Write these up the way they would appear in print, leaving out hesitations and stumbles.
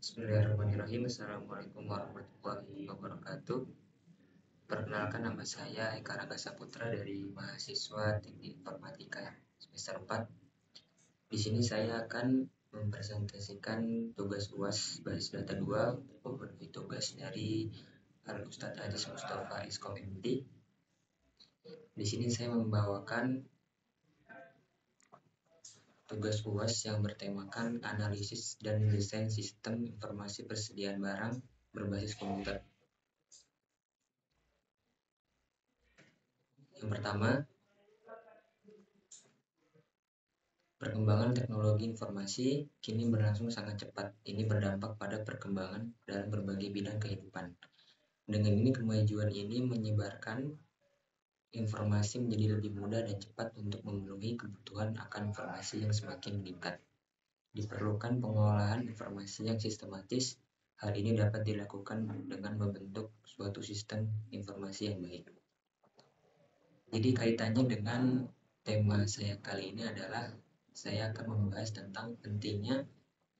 Bismillahirrahmanirrahim. Assalamualaikum warahmatullahi wabarakatuh. Perkenalkan, nama saya Eka Rangga Saputra dari mahasiswa Teknik Informatika semester 4. Di sini saya akan mempresentasikan tugas UAS Basis Data 2 memenuhi tugas dari Al-Ustadz Aziz Mustafa Iskom MD. Di sini saya membawakan tugas UAS yang bertemakan analisis dan desain sistem informasi persediaan barang berbasis komputer. Yang pertama, perkembangan teknologi informasi kini berlangsung sangat cepat. Ini berdampak pada perkembangan dalam berbagai bidang kehidupan. Dengan ini, kemajuan ini menyebarkan informasi menjadi lebih mudah dan cepat untuk memenuhi kebutuhan akan informasi yang semakin meningkat. Diperlukan pengolahan informasi yang sistematis. Hal ini dapat dilakukan dengan membentuk suatu sistem informasi yang baik. Jadi kaitannya dengan tema saya kali ini adalah saya akan membahas tentang pentingnya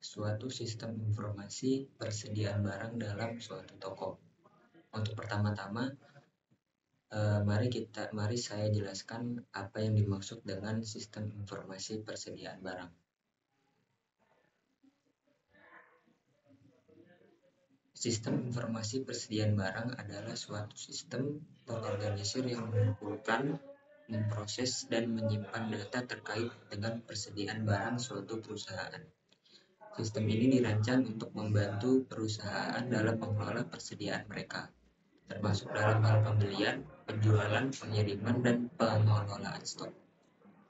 suatu sistem informasi persediaan barang dalam suatu toko. Untuk pertama-tama, mari saya jelaskan apa yang dimaksud dengan sistem informasi persediaan barang. Sistem informasi persediaan barang adalah suatu sistem terorganisir yang mengumpulkan, memproses, dan menyimpan data terkait dengan persediaan barang suatu perusahaan. Sistem ini dirancang untuk membantu perusahaan dalam mengelola persediaan mereka, termasuk dalam hal pembelian, penjualan, pengiriman, dan pengelolaan stok.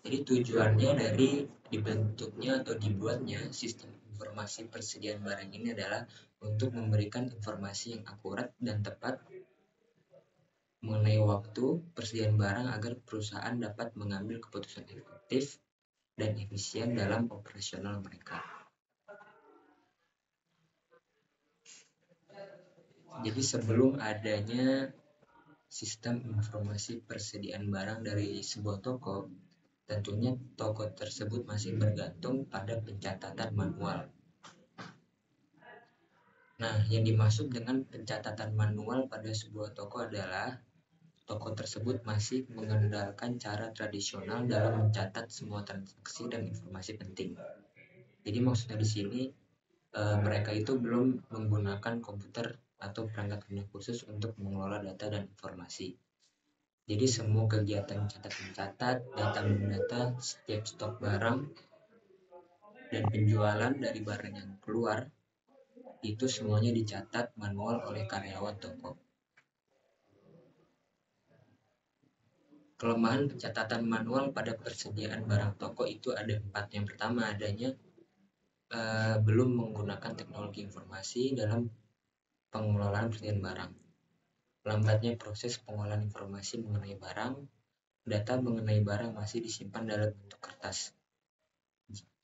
Jadi tujuannya dari dibentuknya atau dibuatnya sistem informasi persediaan barang ini adalah untuk memberikan informasi yang akurat dan tepat mengenai waktu persediaan barang agar perusahaan dapat mengambil keputusan efektif dan efisien dalam operasional mereka. Jadi sebelum adanya sistem informasi persediaan barang dari sebuah toko, tentunya toko tersebut masih bergantung pada pencatatan manual. Nah, yang dimaksud dengan pencatatan manual pada sebuah toko adalah toko tersebut masih mengandalkan cara tradisional dalam mencatat semua transaksi dan informasi penting. Jadi maksudnya di sini mereka itu belum menggunakan komputer atau perangkat lunak khusus untuk mengelola data dan informasi. Jadi semua kegiatan mencatat, data mendata, setiap stok barang, dan penjualan dari barang yang keluar, itu semuanya dicatat manual oleh karyawan toko. Kelemahan pencatatan manual pada persediaan barang toko itu ada 4. Yang pertama adanya belum menggunakan teknologi informasi dalam pengelolaan persediaan barang. Lambatnya proses pengolahan informasi mengenai barang, data mengenai barang masih disimpan dalam bentuk kertas.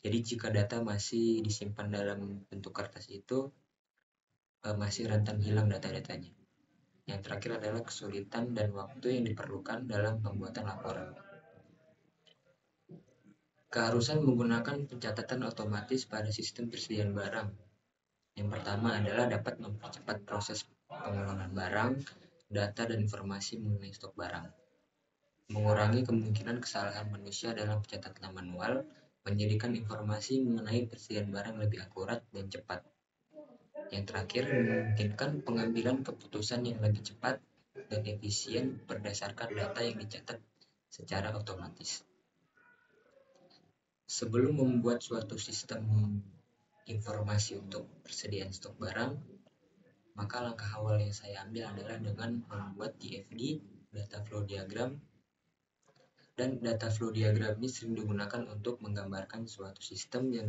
Jadi jika data masih disimpan dalam bentuk kertas itu masih rentan hilang data-datanya. Yang terakhir adalah kesulitan dan waktu yang diperlukan dalam pembuatan laporan. Keharusan menggunakan pencatatan otomatis pada sistem persediaan barang. Yang pertama adalah dapat mempercepat proses pengelolaan barang, data dan informasi mengenai stok barang. Mengurangi kemungkinan kesalahan manusia dalam pencatatan manual, menjadikan informasi mengenai persediaan barang lebih akurat dan cepat. Yang terakhir, memungkinkan pengambilan keputusan yang lebih cepat dan efisien berdasarkan data yang dicatat secara otomatis. Sebelum membuat suatu sistem informasi untuk persediaan stok barang, maka langkah awal yang saya ambil adalah dengan membuat DFD, data flow diagram. Dan data flow diagram ini sering digunakan untuk menggambarkan suatu sistem yang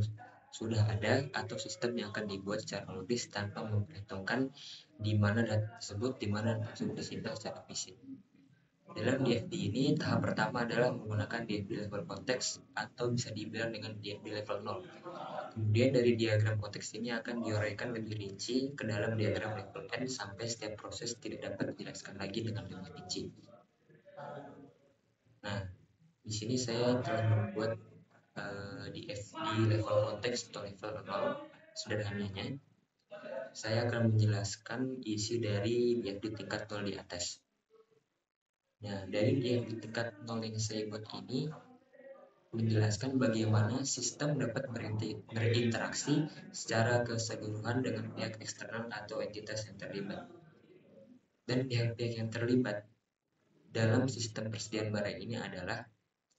sudah ada atau sistem yang akan dibuat secara logis tanpa memperhitungkan di mana data tersebut disimpan secara fisik. Dalam DFD ini, tahap pertama adalah menggunakan DFD level konteks atau bisa dibilang dengan DFD level 0. Kemudian dari diagram konteks ini akan diuraikan lebih rinci ke dalam diagram level N sampai setiap proses tidak dapat dijelaskan lagi dengan lebih rinci. Nah, di sini saya telah membuat DFD level konteks atau level 0 sederhananya. Saya akan menjelaskan isi dari diag di tingkat 0 di atas. Nah, dari diag di tingkat 0 yang saya buat ini menjelaskan bagaimana sistem dapat berinteraksi secara keseluruhan dengan pihak eksternal atau entitas yang terlibat. Dan pihak-pihak yang terlibat dalam sistem persediaan barang ini adalah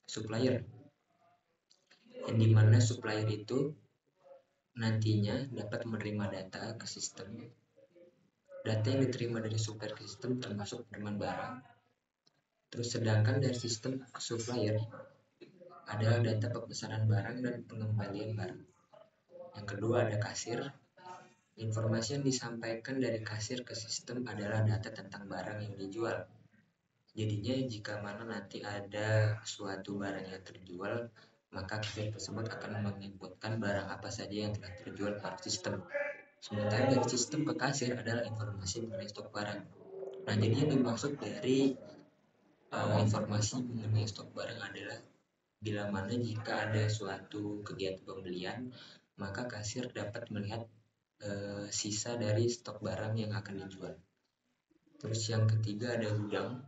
supplier, yang dimana supplier itu nantinya dapat menerima data ke sistem. Data yang diterima dari supplier ke sistem termasuk penerimaan barang. Terus sedangkan dari sistem ke supplier adalah data pemesanan barang dan pengembalian barang. Yang kedua ada kasir. Informasi yang disampaikan dari kasir ke sistem adalah data tentang barang yang dijual. Jadinya jika mana nanti ada suatu barang yang terjual, maka kasir tersebut akan menginputkan barang apa saja yang telah terjual ke sistem. Sementara dari sistem ke kasir adalah informasi mengenai stok barang. Nah, jadi yang dimaksud dari informasi mengenai stok barang adalah bila mana jika ada suatu kegiatan pembelian, maka kasir dapat melihat sisa dari stok barang yang akan dijual. Terus yang ketiga ada gudang.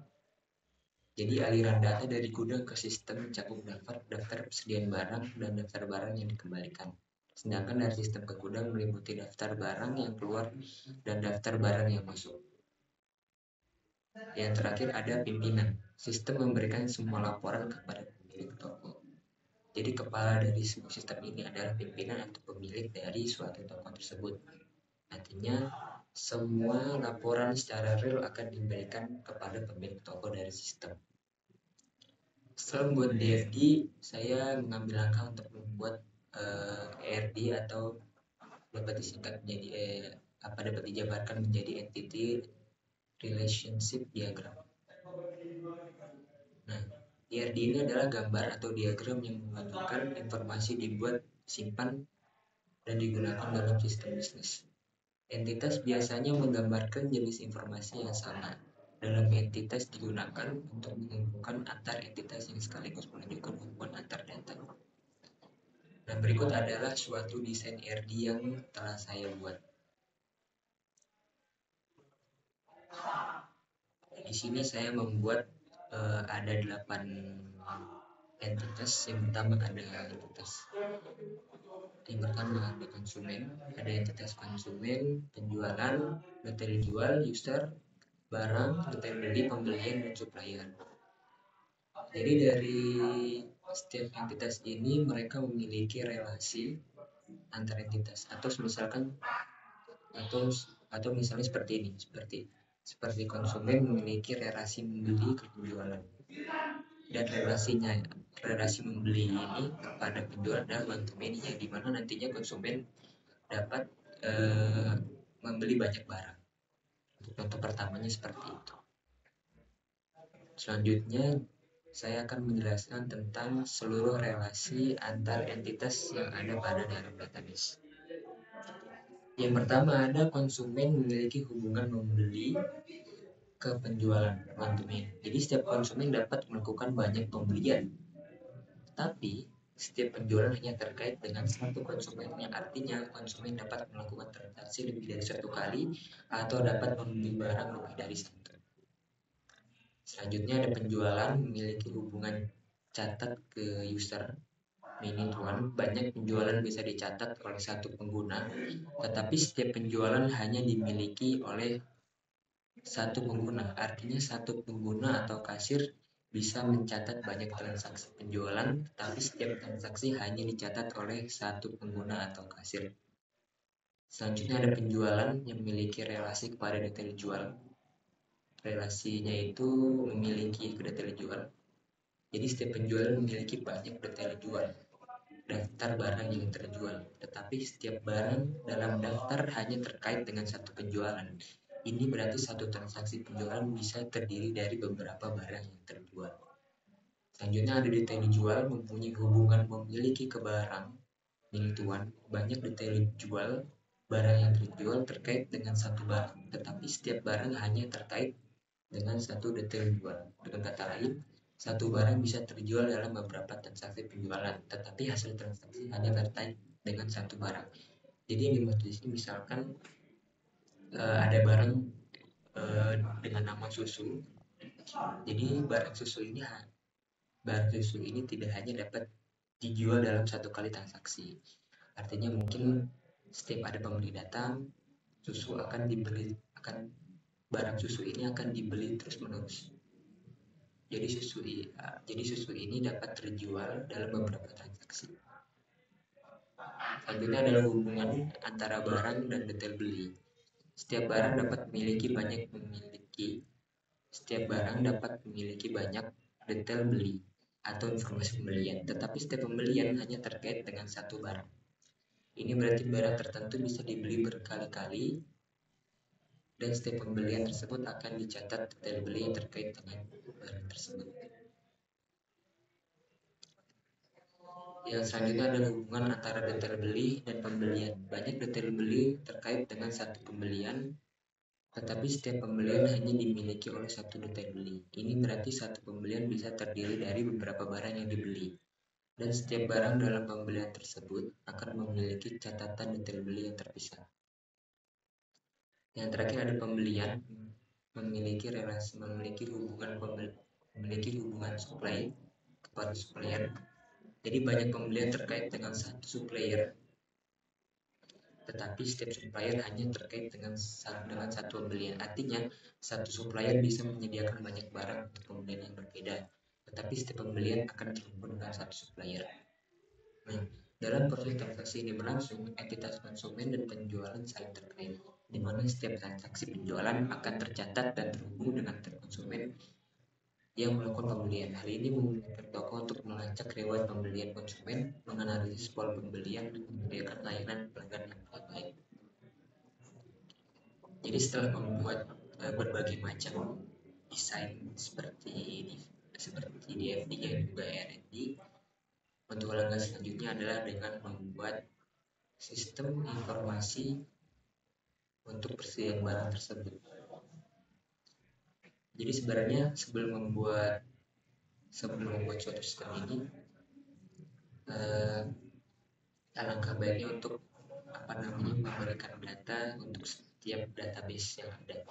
Jadi aliran data dari gudang ke sistem mencakup daftar persediaan barang dan daftar barang yang dikembalikan. Sedangkan dari sistem ke gudang meliputi daftar barang yang keluar dan daftar barang yang masuk. Yang terakhir ada pimpinan. Sistem memberikan semua laporan kepada pemilik toko. Jadi kepala dari sebuah sistem ini adalah pimpinan atau pemilik dari suatu toko tersebut. Nantinya semua laporan secara real akan diberikan kepada pemilik toko dari sistem. Setelah membuat DFG, saya mengambil langkah untuk membuat ERD atau dapat disingkat menjadi dapat dijabarkan menjadi Entity Relationship Diagram. Nah, ERD ini adalah gambar atau diagram yang menunjukkan informasi dibuat, simpan, dan digunakan dalam sistem bisnis. Entitas biasanya menggambarkan jenis informasi yang sama. Dalam entitas digunakan untuk menghubungkan antar entitas yang sekaligus menunjukkan hubungan antar data. Nah, berikut adalah suatu desain ERD yang telah saya buat. Di sini saya membuat ada 8 entitas. Yang pertama ada entitas ada konsumen, ada entitas konsumen, penjualan, detail jual, user, barang, detail beli, pembelian, dan supplier. Jadi dari setiap entitas ini mereka memiliki relasi antar entitas atau misalkan atau misalnya seperti ini, seperti konsumen memiliki relasi membeli ke penjualan, dan relasi membeli ini kepada penjual dan konsumen yang dimana nantinya konsumen dapat membeli banyak barang. Contoh pertamanya seperti itu. Selanjutnya saya akan menjelaskan tentang seluruh relasi antar entitas yang ada pada dalam database. Yang pertama ada konsumen memiliki hubungan membeli ke penjualan konsumen. Jadi setiap konsumen dapat melakukan banyak pembelian. Tapi setiap penjualan hanya terkait dengan satu konsumen, yang artinya konsumen dapat melakukan transaksi lebih dari satu kali atau dapat membeli barang lebih dari satu. Selanjutnya ada penjualan memiliki hubungan catat ke user, meaning banyak penjualan bisa dicatat oleh satu pengguna, tetapi setiap penjualan hanya dimiliki oleh satu pengguna. Artinya satu pengguna atau kasir bisa mencatat banyak transaksi penjualan, tetapi setiap transaksi hanya dicatat oleh satu pengguna atau kasir. Selanjutnya ada penjualan yang memiliki relasi kepada detail jual. Relasinya itu memiliki ke detail jual. Jadi setiap penjualan memiliki banyak detail jual, daftar barang yang terjual, tetapi setiap barang dalam daftar hanya terkait dengan satu penjualan. Ini berarti satu transaksi penjualan bisa terdiri dari beberapa barang yang terjual. Selanjutnya ada detail jual mempunyai hubungan memiliki ke barang milik tuan. Banyak detail jual barang yang terjual terkait dengan satu barang, tetapi setiap barang hanya terkait dengan satu detail jual. Dengan kata lain, satu barang bisa terjual dalam beberapa transaksi penjualan, tetapi hasil transaksi hanya terkait dengan satu barang. Jadi yang dimaksud di sini misalkan ada barang dengan nama susu. Jadi barang susu ini tidak hanya dapat dijual dalam satu kali transaksi. Artinya mungkin setiap ada pembeli datang, barang susu ini akan dibeli terus menerus. Jadi susu ini dapat terjual dalam beberapa transaksi. Selanjutnya adalah hubungan antara barang dan detail beli. Setiap barang dapat memiliki banyak detail beli atau informasi pembelian, tetapi setiap pembelian hanya terkait dengan satu barang. Ini berarti barang tertentu bisa dibeli berkali-kali, dan setiap pembelian tersebut akan dicatat detail beli yang terkait dengan barang tersebut. Yang selanjutnya adalah hubungan antara detail beli dan pembelian. Banyak detail beli terkait dengan satu pembelian, tetapi setiap pembelian hanya dimiliki oleh satu detail beli. Ini berarti satu pembelian bisa terdiri dari beberapa barang yang dibeli, dan setiap barang dalam pembelian tersebut akan memiliki catatan detail beli yang terpisah. Yang terakhir ada pembelian, memiliki hubungan supply kepada supplier. Jadi banyak pembelian terkait dengan satu supplier, tetapi setiap supplier hanya terkait dengan satu pembelian. Artinya satu supplier bisa menyediakan banyak barang untuk pembelian yang berbeda, tetapi setiap pembelian akan terhubung dengan satu supplier. Nah, dalam proses transaksi ini berlangsung, entitas konsumen dan penjualan saling terkait, di mana setiap transaksi penjualan akan tercatat dan terhubung dengan konsumen yang melakukan pembelian. Hal ini memungkinkan toko untuk melacak riwayat pembelian konsumen, menganalisis pola pembelian, dan menyediakan layanan pelanggan yang baik. Jadi setelah membuat berbagai macam desain seperti DFD dan juga R&D, untuk langkah selanjutnya adalah dengan membuat sistem informasi untuk persediaan barang tersebut. Jadi sebenarnya sebelum membuat suatu sistem ini, alangkah baiknya untuk memberikan data untuk setiap database yang ada.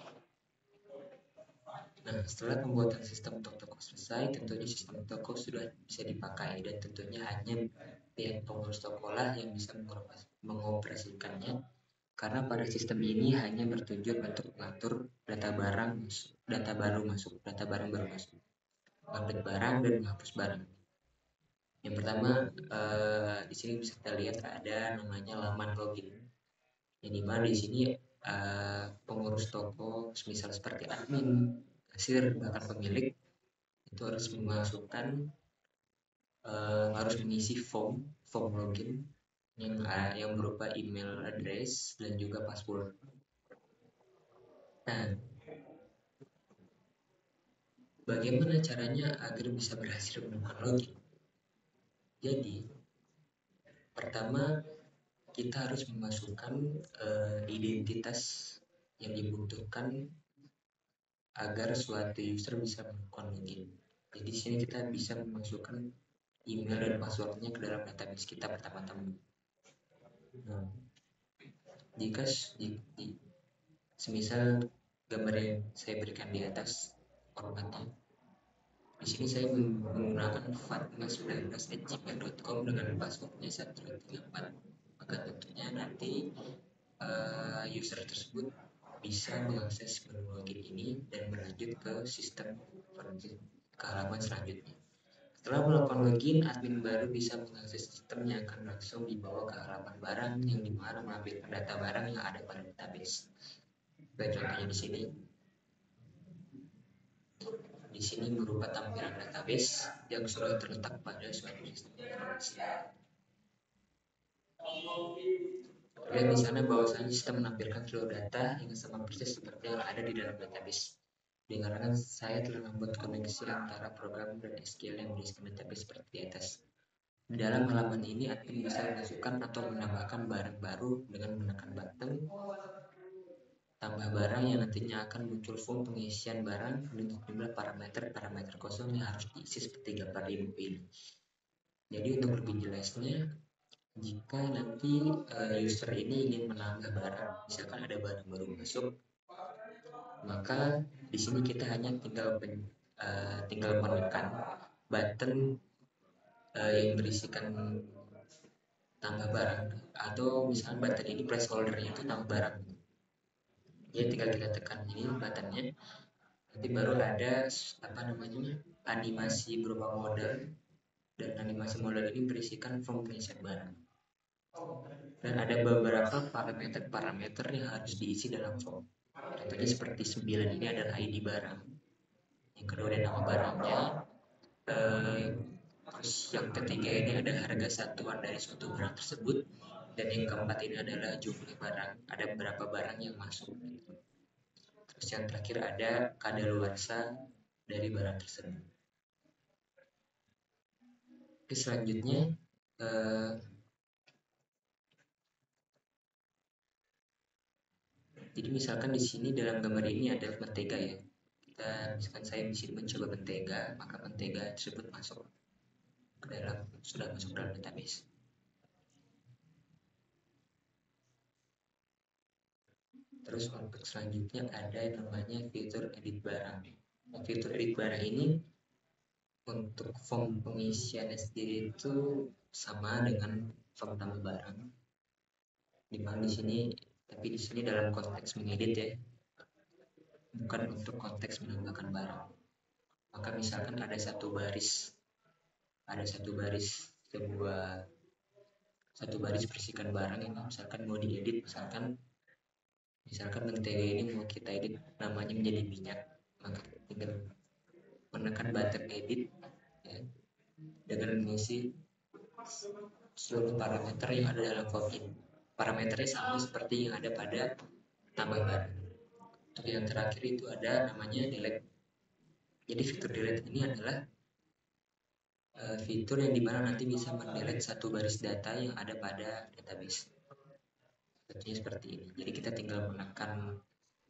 Nah, setelah pembuatan sistem untuk toko selesai, tentunya sistem toko sudah bisa dipakai, dan tentunya hanya pihak pengurus toko lah yang bisa mengoperasikannya, karena pada sistem ini hanya bertujuan untuk mengatur data barang baru masuk, update barang, dan menghapus barang. Yang pertama, di sini bisa kita lihat ada namanya laman login, yang dimana di sini pengurus toko, misal seperti admin, kasir, bahkan pemilik, itu harus mengisi form login yang berupa email address dan juga password. Nah, bagaimana caranya agar bisa berhasil menemukan login? Jadi, pertama kita harus memasukkan identitas yang dibutuhkan agar suatu user bisa melakukan login. Jadi di sini kita bisa memasukkan email dan passwordnya ke dalam database kita pertama-tama. Nah, jika semisal gambar yang saya berikan di atas formatnya, di sini saya menggunakan fatma19@gmail.com dengan passwordnya 134. Maka tentunya nanti user tersebut bisa mengakses menu login ini dan berlanjut ke sistem ke halaman selanjutnya. Setelah melakukan login, admin baru bisa mengakses sistem yang akan langsung dibawa ke halaman barang yang dimana mengambil data barang yang ada pada database. Baik, contohnya di sini. Di sini berupa tampilan database yang sudah terletak pada suatu sistem informasi. Lihat di sana bahwasanya sistem menampilkan seluruh data yang sama persis seperti yang ada di dalam database. Dikarenakan saya telah membuat koneksi antara program dan SQL yang berisikan database seperti di atas. Di dalam halaman ini, admin bisa memasukkan atau menambahkan barang baru dengan menekan button tambah barang yang nantinya akan muncul form pengisian barang dan sejumlah parameter kosong yang harus diisi seperti gambar di buku ini. Jadi untuk lebih jelasnya, Jika nanti user ini ingin menambah barang, misalkan ada barang baru masuk, maka di sini kita hanya tinggal menekan button yang berisikan tambah barang, atau misalnya button ini placeholdernya itu tambah barang. Jadi tinggal kita tekan ini buttonnya, nanti baru ada animasi berupa model, dan animasi model ini berisikan form pengisian barang. Dan ada beberapa parameter yang harus diisi dalam form. Contohnya seperti 9 ini adalah ID barang, yang kedua ada nama barangnya, terus yang ketiga ini ada harga satuan dari suatu barang tersebut, dan yang keempat ini adalah jumlah barang, ada berapa barang yang masuk. Terus yang terakhir ada kadaluarsa dari barang tersebut. Oke, selanjutnya jadi misalkan di sini dalam gambar ini ada mentega ya. Misalkan saya di sini mencoba mentega, maka mentega tersebut sudah masuk dalam database. Terus untuk selanjutnya ada yang namanya fitur edit barang. Nah, fitur edit barang ini untuk form pengisiannya sendiri itu sama dengan form tambah barang. Dimana tapi di sini dalam konteks mengedit ya, bukan untuk konteks menambahkan barang. Maka misalkan ada satu baris berisikan barang yang misalkan mau diedit, misalkan mentega ini mau kita edit namanya menjadi minyak, maka tinggal menekan button edit ya, dengan mengisi seluruh parameter yang ada dalam form ini. Parameternya sama seperti yang ada pada tambah barang. Untuk yang terakhir itu ada namanya delete. Jadi fitur delete ini adalah fitur yang dimana nanti bisa mendelete satu baris data yang ada pada database. Contohnya seperti ini. Jadi kita tinggal menekan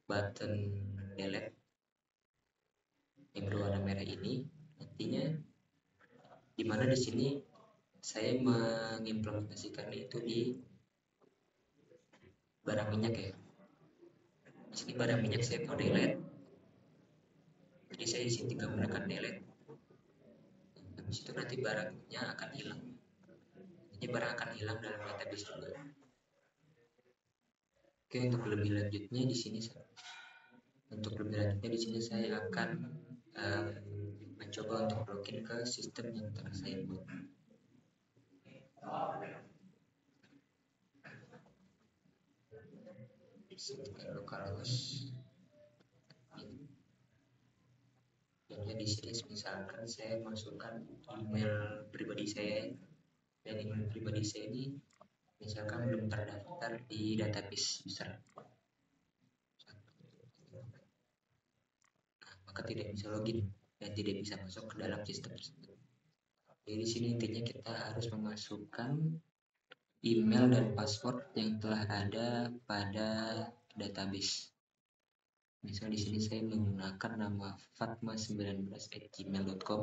button delete yang berwarna merah ini, nantinya dimana di sini saya mengimplementasikan itu di barang minyak ya. Di sini barang minyak saya mau delete, jadi saya di sini tinggal menekan delete. Habis itu nanti barangnya akan hilang. Jadi barang akan hilang dalam database juga. Oke, untuk lebih lanjutnya di sini saya akan mencoba untuk login ke sistem yang telah saya buat. Localhost. Dan di sini misalkan saya masukkan email pribadi saya, dan email pribadi saya ini misalkan belum terdaftar di database user, maka tidak bisa login dan tidak bisa masuk ke dalam sistem tersebut. Jadi di sini intinya kita harus memasukkan email dan password yang telah ada pada database. Misal di sini saya menggunakan nama fatma19@gmail.com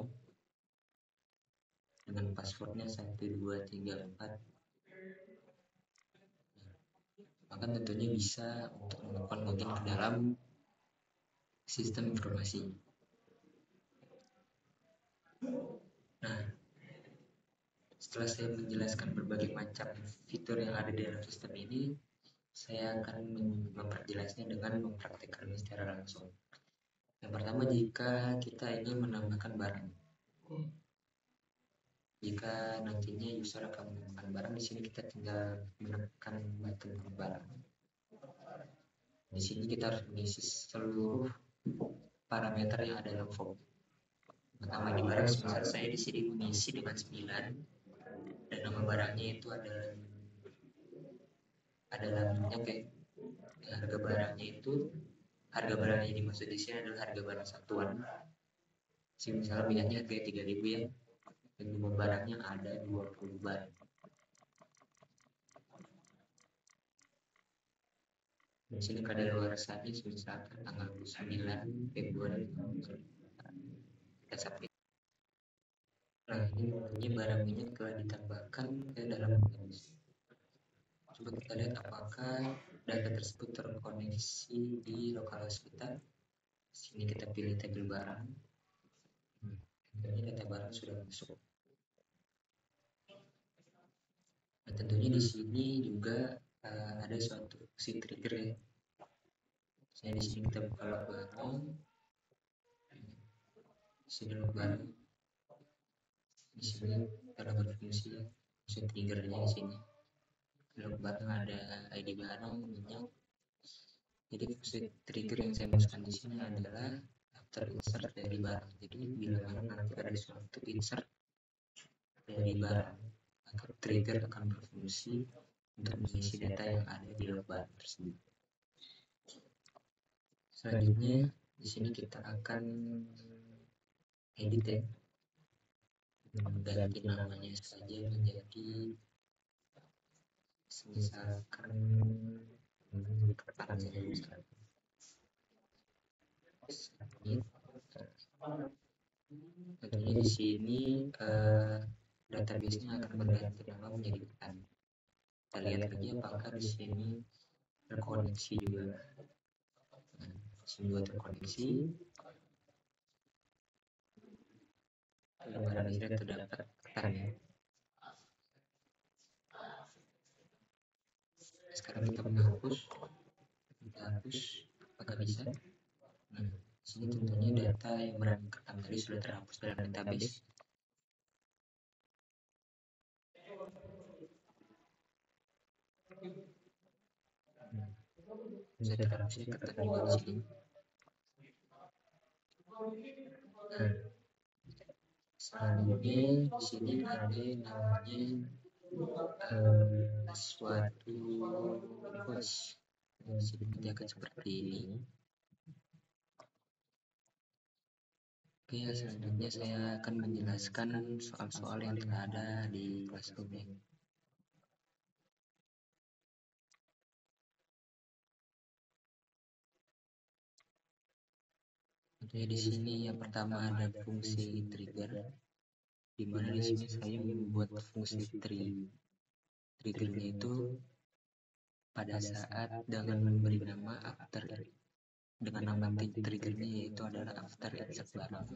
dengan passwordnya 1234. Maka tentunya bisa untuk melakukan login ke dalam sistem informasi. Nah, setelah saya menjelaskan berbagai macam fitur yang ada di dalam sistem ini, saya akan memperjelasnya dengan mempraktikkannya secara langsung. Yang pertama, jika kita ingin menambahkan barang. Jika nantinya user akan menambahkan barang, di sini kita tinggal menekan button barang. Di sini kita harus mengisi seluruh parameter yang ada dalam form. Pertama di barang, misal saya di sini mengisi dengan 9, dan nama barangnya itu adalah minyak ya. Harga barangnya yang dimaksud di sini adalah harga barang satuan. Misalnya minyaknya harga 3.000 ya, dan jumlah barangnya ada 20 barang. Di sini kadaluarsanya misalkan tanggal 9 Februari kita submit. Nah, ini tentunya barang minyak telah ditambahkan ke dalam database. Coba kita lihat apakah data tersebut terkoneksi di localhost kita. Sini kita pilih tabel barang. Tentunya data barang sudah masuk. Nah, tentunya di sini juga ada suatu fungsi trigger ya. Saya di sini kita buka log barang. Di sini log barang. Di sini ada berfungsi fungsi triggernya di sini. Log barang ada ID barang, minyak. Jadi fungsi trigger yang saya masukkan di sini adalah after insert dari barang. Jadi bila mana nanti ada suatu insert dari barang, maka trigger akan berfungsi untuk mengisi data yang ada di log barang tersebut. Selanjutnya di sini kita akan edit ya, mengganti namanya saja menjadi misalkan kertas saja misalkan. Tentunya di sini database-nya akan berganti nama menjadi ketan. Kita lihat lagi apakah di sini terkoneksi juga. Nah, di sini juga terkoneksi. Barang ini terdapat ketan ya. Sekarang kita menghapus, apakah bisa? Nah, di sini tentunya data yang berada di ketan tadi sudah terhapus dalam database. Bisa terhapusnya ketan juga di sini. Nah, selanjutnya di sini ada namanya suatu invoice. Di sini nanti akan seperti ini. Oke, selanjutnya saya akan menjelaskan soal-soal yang telah ada di Classroom ini. Tentunya di sini yang pertama ada fungsi trigger, di mana di sini saya membuat fungsi triggernya itu pada saat dengan memberi nama after, dengan nama triggernya yaitu adalah after insert barang,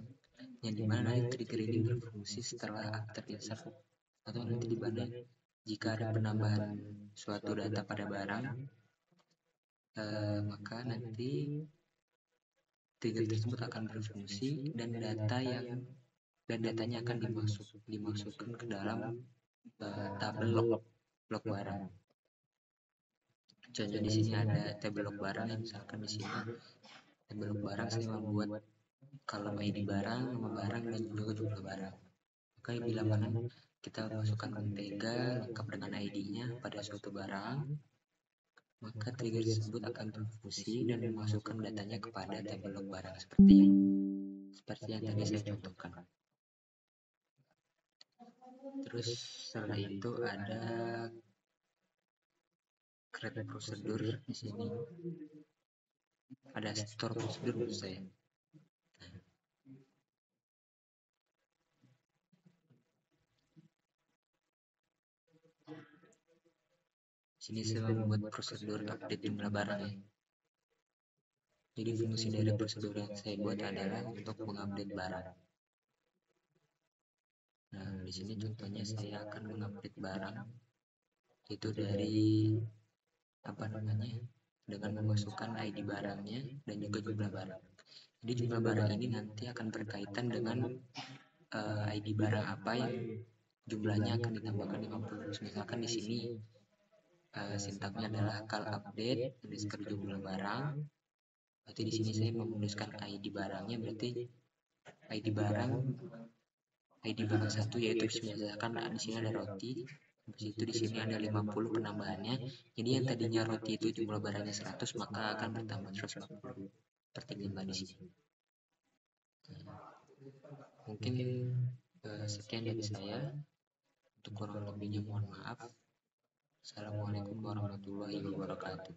yang dimana trigger ini berfungsi setelah after insert atau nanti di mana jika ada penambahan suatu data pada barang, maka nanti trigger tersebut akan berfungsi dan datanya akan dimasukkan ke dalam tabel log barang. Contoh di sini ada tabel log barang, misalkan di sini tabel log barang saya membuat kolom ID barang, nama barang dan juga jumlah barang. Maka bila mana kita masukkan mentega lengkap dengan ID-nya pada suatu barang, maka trigger tersebut akan berfungsi dan memasukkan datanya kepada tabel log barang seperti yang tadi saya contohkan. Terus setelah itu ada create prosedur di sini. Ada store prosedur menurut saya. Sini saya membuat prosedur update jumlah barang ya. Jadi fungsi dari prosedur yang saya buat adalah untuk mengupdate barang. Nah, di sini contohnya saya akan mengupdate barang itu dari dengan memasukkan ID barangnya dan juga jumlah barang. Jadi jumlah barang ini nanti akan berkaitan dengan ID barang apa yang jumlahnya akan ditambahkan 50. Misalkan di sini sintaknya adalah call update underscore jumlah barang. Berarti di sini saya menuliskan ID barangnya, berarti ID barang satu yaitu misalkan di sini ada roti. Habis itu di sini ada 50 penambahannya. Jadi yang tadinya roti itu jumlah barangnya 100, maka akan bertambah 140 seperti 5 di sini. Mungkin sekian dari saya. Untuk kurang lebihnya mohon maaf. Assalamualaikum warahmatullahi wabarakatuh.